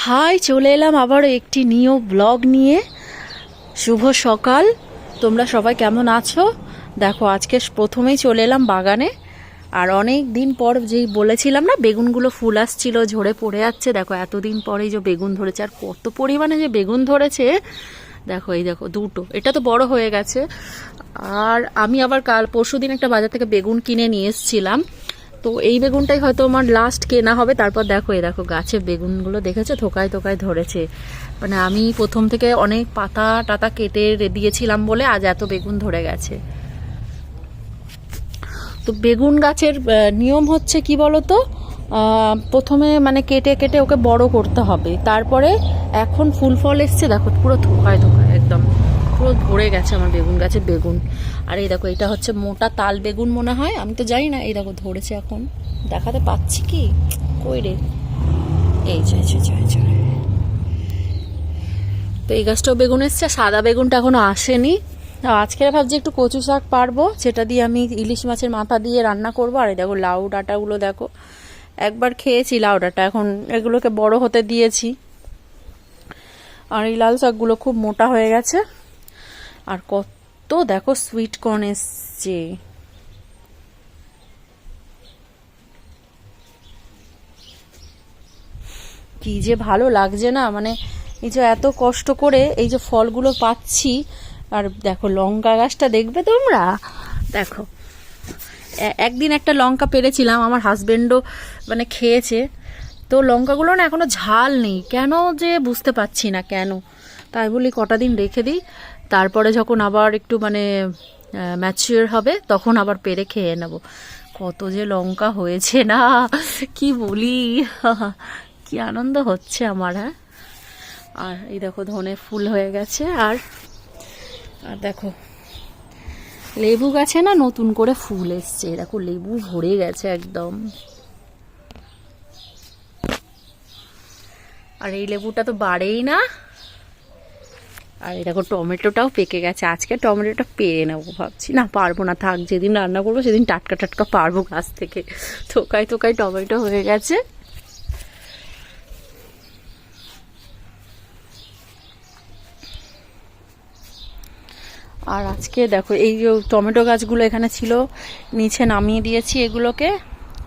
High, চলে এলাম আবারও একটি নিউ ব্লগ নিয়ে। শুভ সকাল, তোমরা সবাই কেমন আছো? দেখো, আজকে প্রথমেই চলে এলাম বাগানে। আর অনেক দিন পর যেই বলেছিলাম না, বেগুনগুলো ফুল আসছিল, ঝরে পড়ে যাচ্ছে। দেখো, এতদিন পরেই যে বেগুন ধরেছে, আর কত পরিমাণে যে বেগুন ধরেছে দেখো। এই দেখো দুটো, এটা তো বড় হয়ে গেছে। আর আমি আবার পরশুদিন একটা বাজার থেকে বেগুন কিনে নিয়ে এসেছিলাম, তো এই বেগুনটাই হয়তো আমার লাস্ট কেনা হবে। তারপর দেখো, এই দেখো গাছে বেগুনগুলো দেখেছো, থোকায় থোকায় ধরেছে। মানে আমি প্রথম থেকে অনেক পাতা টাতা কেটে দিয়েছিলাম বলে আজ এত বেগুন ধরে গেছে। তো বেগুন গাছের নিয়ম হচ্ছে কি বলতো, প্রথমে মানে কেটে কেটে ওকে বড় করতে হবে, তারপরে এখন ফুল ফল এসছে। দেখো পুরো থোকায় থোকায় একদম পুরো ভরে গেছে আমার বেগুন গাছের বেগুন। আর এই দেখো, এটা হচ্ছে মোটা তাল বেগুন মনে হয়, আমি তো জানি না। এই দেখো ধরেছে, এখন দেখাতে পাচ্ছি কি কই রে, এই যে তো এই গাছটাও বেগুন এসছে। সাদা বেগুনটা এখনো আসেনি। আজকে ভাবছি একটু কচু শাক পারবো, যেটা দিয়ে আমি ইলিশ মাছের মাথা দিয়ে রান্না করবো। আর এই দেখো লাউ ডাঁটাগুলো দেখো, একবার খেয়েছি লাউ ডাঁটা, এখন এগুলোকে বড় হতে দিয়েছি। আর এই লাল শাকগুলো খুব মোটা হয়ে গেছে। আর কত দেখো সুইট কর্ন এসছে, কি যে ভালো লাগছে না। মানে এই যে এত কষ্ট করে এই যে ফলগুলো পাচ্ছি। আর দেখো লঙ্কা গাছটা দেখবে তোমরা, দেখো একদিন একটা লঙ্কা পেরেছিলাম, আমার হাজবেন্ডও মানে খেয়েছে। তো লঙ্কাগুলো না এখনো ঝাল নেই, কেন যে বুঝতে পারছি না কেন। তাই বলি কটা দিন রেখে দিই, তারপরে যখন আবার একটু মানে ম্যাচিওর হবে তখন আবার পেরে খেয়ে নেব। কত যে লঙ্কা হয়েছে না, কি বলি, কি আনন্দ হচ্ছে আমার। হ্যাঁ, আর এই দেখো ধনে ফুল হয়ে গেছে। আর আর দেখো লেবু গাছে না নতুন করে ফুল এসছে, দেখো লেবু ভরে গেছে একদম। আর এই লেবুটা তো বাড়েই না। আর এই দেখো টমেটোটাও পেকে গেছে, আজকে টমেটোটা পেরে নেবো ভাবছি। না পারবো না, থাক, যেদিন রান্না করবো সেদিন টাটকা টাটকা পারবো গাছ থেকে। থোকায় থোকায় টমেটো হয়ে গেছে। আর আজকে দেখো এই যে টমেটো গাছগুলো এখানে ছিল, নিচে নামিয়ে দিয়েছি এগুলোকে।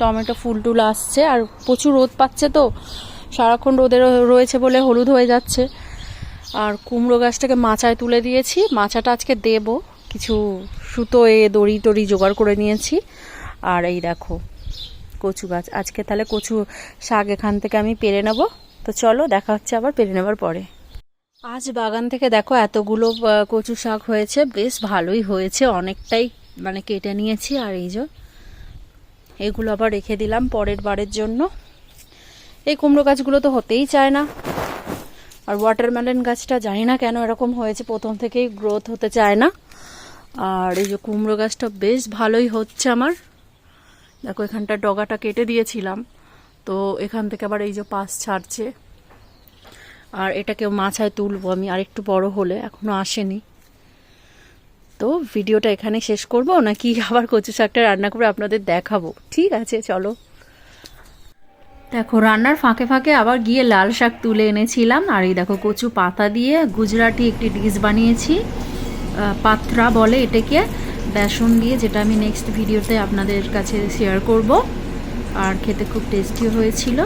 টমেটো ফুল টুল আসছে, আর প্রচুর রোদ পাচ্ছে তো, সারাক্ষণ রোদে রয়েছে বলে হলুদ হয়ে যাচ্ছে। আর কুমড়ো গাছটাকে মাচায় তুলে দিয়েছি, মাচাটা আজকে দেব, কিছু সুতো দড়ি টড়ি জোগাড় করে নিয়েছি। আর এই দেখো কচু গাছ, আজকে তাহলে কচু শাক এখান থেকে আমি পেরে নেব। তো চলো দেখা হচ্ছে আবার পেরে নেবার পরে। আজ বাগান থেকে দেখো এতগুলো কচু শাক হয়েছে, বেশ ভালোই হয়েছে, অনেকটাই মানে কেটে নিয়েছি। আর এই যে এগুলো আবার রেখে দিলাম পরের বারের জন্য। এই কুমড়ো গাছগুলো তো হতেই চায় না। আর ওয়াটারমেলন গাছটা জানি না কেন এরকম হয়েছে, প্রথম থেকেই গ্রোথ হতে চায় না। আর এই যে কুমড়ো গাছটা বেশ ভালোই হচ্ছে আমার। দেখো এখানটা ডগাটা কেটে দিয়েছিলাম, তো এখান থেকে আবার এই যে পাশ ছাড়ছে। আর এটাকেও মাছায় তুলবো আমি আর একটু বড় হলে, এখনো আসেনি। তো ভিডিওটা এখানে শেষ করবো নাকি আবার কচু শাকটা রান্না করে আপনাদের দেখাবো? ঠিক আছে চলো। দেখো রান্নার ফাঁকে ফাঁকে আবার গিয়ে লাল শাক তুলে এনেছিলাম। আর এই দেখো কচু পাতা দিয়ে গুজরাটি একটি ডিশ বানিয়েছি, পাত্রা বলে এটাকে, বেসন দিয়ে, যেটা আমি নেক্সট ভিডিওতে আপনাদের কাছে শেয়ার করব। আর খেতে খুব টেস্টি হয়েছিল।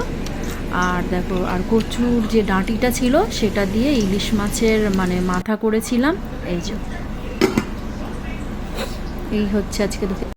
আর দেখো, আর কচুর যে ডাঁটিটা ছিল সেটা দিয়ে ইলিশ মাছের মানে মাথা করেছিলাম। এই যে এই হচ্ছে আজকে